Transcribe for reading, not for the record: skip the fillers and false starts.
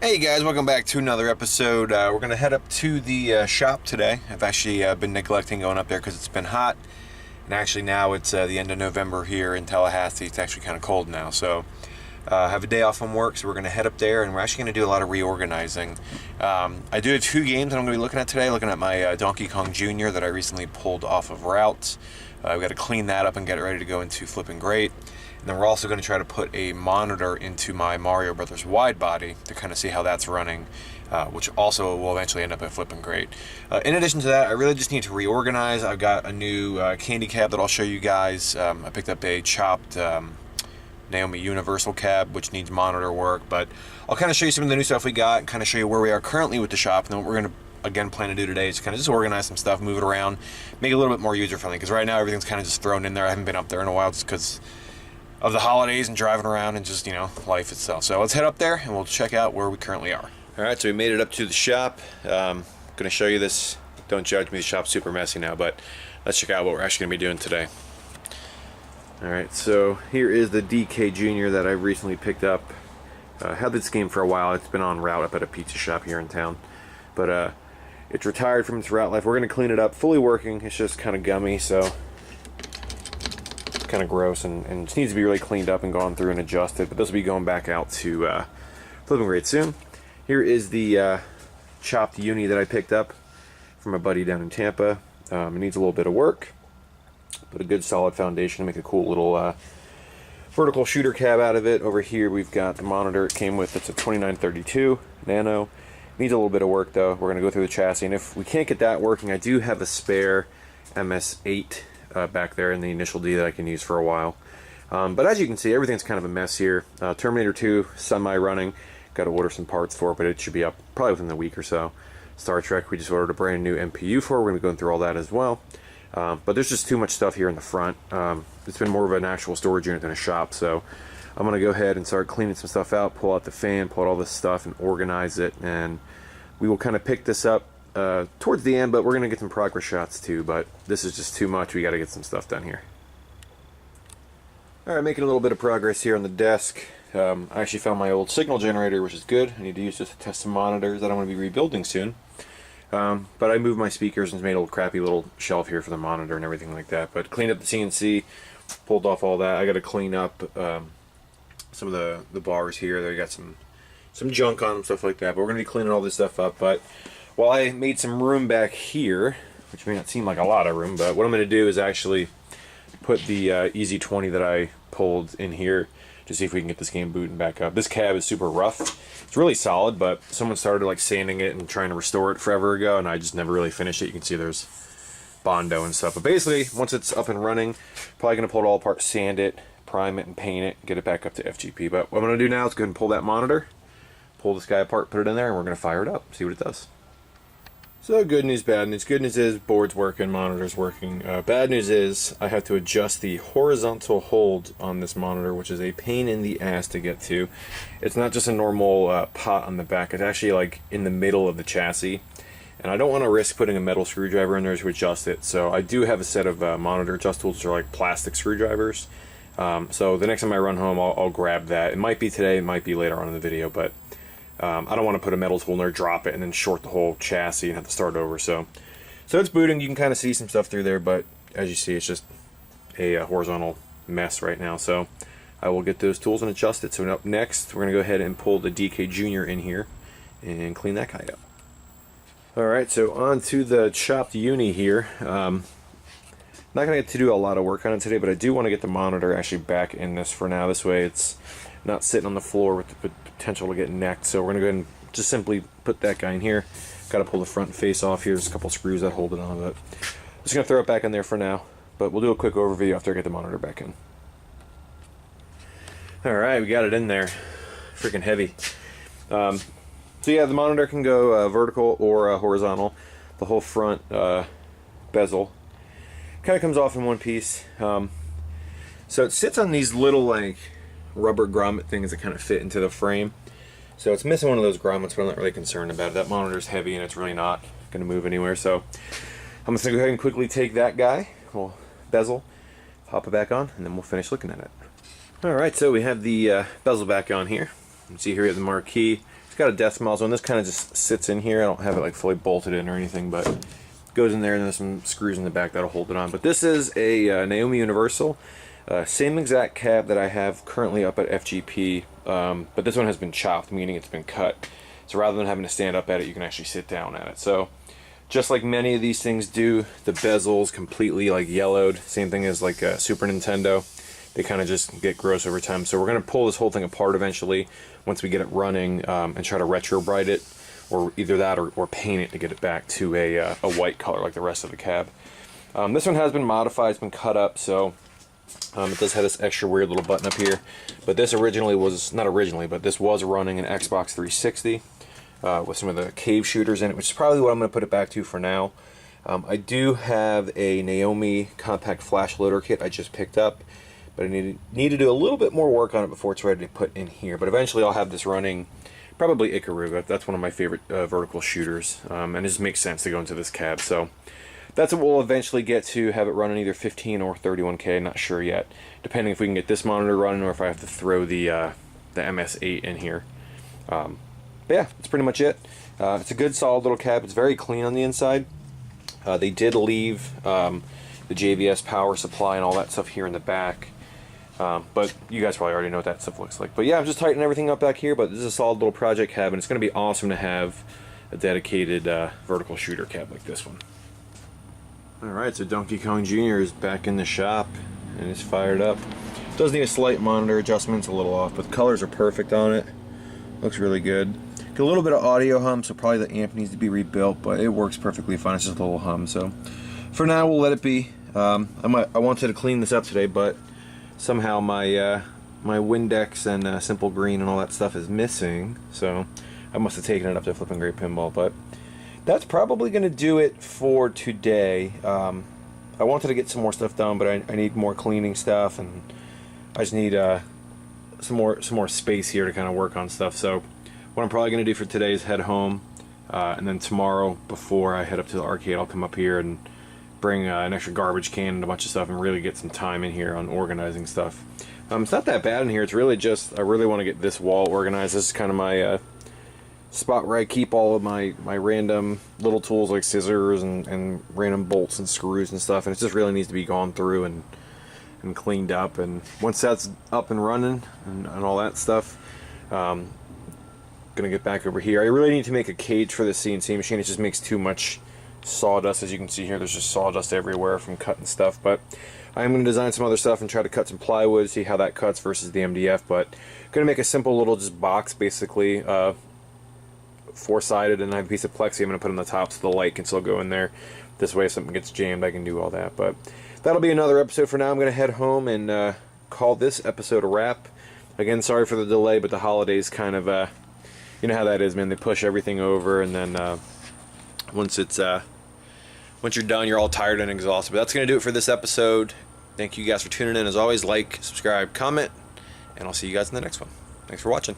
Hey guys, welcome back to another episode. We're going to head up to the shop today. I've actually been neglecting going up there because it's been hot. And actually now it's the end of November here in Tallahassee. It's actually kind of cold now. So I have a day off from work, so we're going to head up there and we're actually going to do a lot of reorganizing. I do have two games that I'm going to be looking at today. Looking at my Donkey Kong Jr. that I recently pulled off of route. We've got to clean that up and get it ready to go into Flippin' Great. And then we're also going to try to put a monitor into my Mario Brothers Widebody to kind of see how that's running, which also will eventually end up at Flippin' Great. In addition to that, I really just need to reorganize. I've got a new candy cab that I'll show you guys. I picked up a chopped Naomi Universal cab, which needs monitor work, but I'll kind of show you some of the new stuff we got and kind of show you where we are currently with the shop. And then what we're going to again plan to do today is kind of just organize some stuff, move it around, make it a little bit more user-friendly, because right now everything's kind of just thrown in there. I haven't been up there in a while just because of the holidays and driving around and just, you know, life itself. So let's head up there and we'll check out where we currently are. All right, so we made it up to the shop. Going to show you this. Don't judge me, the shop's super messy now, but let's check out what we're actually going to be doing today. All right, so here is the DK Jr. that I recently picked up. Had this game for a while. It's been on route up at a pizza shop here in town, but it's retired from its route life. We're going to clean it up, fully working. It's just kind of gummy, so kind of gross, and just needs to be really cleaned up and gone through and adjusted. But this will be going back out to Flippin' Great soon. Here is the chopped Uni that I picked up from a buddy down in Tampa. It needs a little bit of work, but a good solid foundation to make a cool little vertical shooter cab out of it. Over here we've got the monitor it came with. It's a 2932 Nano. Needs a little bit of work though. We're going to go through the chassis, and if we can't get that working, I do have a spare MS8 back there in the initial D that I can use for a while. But as you can see, everything's kind of a mess here. Terminator 2 semi-running. Got to order some parts for it, but it should be up probably within the week or so. Star Trek, we just ordered a brand new MPU for. We're going to be going through all that as well. But there's just too much stuff here in the front. It's been more of an actual storage unit than a shop, so I'm going to go ahead and start cleaning some stuff out, pull out the fan, pull out all this stuff, and organize it. And we will kind of pick this up towards the end, but we're going to get some progress shots too, but this is just too much. We got to get some stuff done here. Alright, making a little bit of progress here on the desk. I actually found my old signal generator, which is good. I need to use this to test some monitors that I'm going to be rebuilding soon. But I moved my speakers and made a little crappy little shelf here for the monitor and everything like that. But cleaned up the CNC, pulled off all that. I got to clean up some of the bars here. They got some junk on them, stuff like that. But we're going to be cleaning all this stuff up. But while I made some room back here, which may not seem like a lot of room, but what I'm going to do is actually put the Easy 20 that I pulled in here to see if we can get this game booting back up. This cab is super rough. It's really solid, but someone started like sanding it and trying to restore it forever ago, and I just never really finished it. You can see there's Bondo and stuff. But basically, once it's up and running, probably going to pull it all apart, sand it, prime it, and paint it, get it back up to FGP. But what I'm going to do now is go ahead and pull that monitor, pull this guy apart, put it in there, and we're going to fire it up, see what it does. So good news, bad news. Good news is board's working, monitor's working. Bad news is I have to adjust the horizontal hold on this monitor, which is a pain in the ass to get to. It's not just a normal pot on the back. It's actually like in the middle of the chassis. And I don't want to risk putting a metal screwdriver in there to adjust it. So I do have a set of monitor adjust tools, which are like plastic screwdrivers. So the next time I run home, I'll grab that. It might be today, it might be later on in the video, but I don't want to put a metal tool in there, drop it, and then short the whole chassis and have to start over. So it's booting. You can kind of see some stuff through there, but as you see, it's just a horizontal mess right now. So I will get those tools and adjust it. So up next, we're going to go ahead and pull the DK Jr. in here and clean that guy up. Alright, so on to the chopped Uni here. Not going to get to do a lot of work on it today, but I do want to get the monitor actually back in this for now. This way it's not sitting on the floor with the potential to get necked. So we're going to go ahead and just simply put that guy in here. Got to pull the front face off here. There's a couple screws that hold it on, but just going to throw it back in there for now. But we'll do a quick overview after I get the monitor back in. Alright, we got it in there. Freaking heavy. So yeah, the monitor can go vertical or horizontal. The whole front bezel kind of comes off in one piece. So it sits on these little like rubber grommet things that kind of fit into the frame. So it's missing one of those grommets, but I'm not really concerned about it. That monitor's heavy and it's really not going to move anywhere. So I'm just going to go ahead and quickly take that guy, little bezel, pop it back on, and then we'll finish looking at it. Alright, so we have the bezel back on here. You can see here we have the marquee. It's got a decimal zone. This kind of just sits in here. I don't have it like fully bolted in or anything, but it goes in there, and there's some screws in the back that'll hold it on. But this is a Naomi Universal. Same exact cab that I have currently up at FGP, but this one has been chopped, meaning it's been cut. So rather than having to stand up at it, you can actually sit down at it. So just like many of these things do, the bezel's completely like yellowed. Same thing as like a Super Nintendo. They kind of just get gross over time. So we're going to pull this whole thing apart eventually once we get it running, and try to retro bright it, or either that or paint it to get it back to a white color like the rest of the cab. This one has been modified, it's been cut up, so it does have this extra weird little button up here. But this originally was, not originally, but this was running an Xbox 360 with some of the cave shooters in it, which is probably what I'm going to put it back to for now. I do have a Naomi compact flash loader kit I just picked up, but I need to do a little bit more work on it before it's ready to put in here. But eventually I'll have this running probably Ikaruga. That's one of my favorite vertical shooters, and it just makes sense to go into this cab. So that's what we'll eventually get to, have it running either 15 or 31K, not sure yet, depending if we can get this monitor running or if I have to throw the MS8 in here. But yeah, that's pretty much it. It's a good solid little cab. It's very clean on the inside. They did leave the JVS power supply and all that stuff here in the back. But you guys probably already know what that stuff looks like. But yeah, I'm just tightening everything up back here, but this is a solid little project cab, and it's going to be awesome to have a dedicated vertical shooter cab like this one. Alright, so Donkey Kong Jr. is back in the shop, and it's fired up. Does need a slight monitor adjustment, it's a little off, but the colors are perfect on it. Looks really good. Got a little bit of audio hum, so probably the amp needs to be rebuilt, but it works perfectly fine. It's just a little hum, so for now we'll let it be. I wanted to clean this up today, but somehow my Windex and Simple Green and all that stuff is missing, so I must have taken it up to Flippin' Great Pinball. But that's probably going to do it for today. I wanted to get some more stuff done, but I need more cleaning stuff, and I just need some more space here to kind of work on stuff. So what I'm probably going to do for today is head home, and then tomorrow before I head up to the arcade, I'll come up here and bring an extra garbage can and a bunch of stuff and really get some time in here on organizing stuff. It's not that bad in here. It's really just, I really want to get this wall organized. This is kind of my spot where I keep all of my random little tools like scissors and random bolts and screws and stuff, and it just really needs to be gone through and cleaned up. And once that's up and running and all that stuff, gonna get back over here. I really need to make a cage for the CNC machine. It just makes too much sawdust. As you can see here, there's just sawdust everywhere from cutting stuff. But I'm going to design some other stuff and try to cut some plywood, see how that cuts versus the MDF. But going to make a simple little just box, basically four-sided, and I have a piece of plexi I'm going to put on the top so the light can still go in there. This way if something gets jammed I can do all that. But that'll be another episode for now. I'm going to head home and call this episode a wrap. Again, sorry for the delay, but the holidays kind of you know how that is, man. They push everything over, and then once you're done, you're all tired and exhausted. But that's going to do it for this episode. Thank you guys for tuning in. As always, like, subscribe, comment, and I'll see you guys in the next one. Thanks for watching.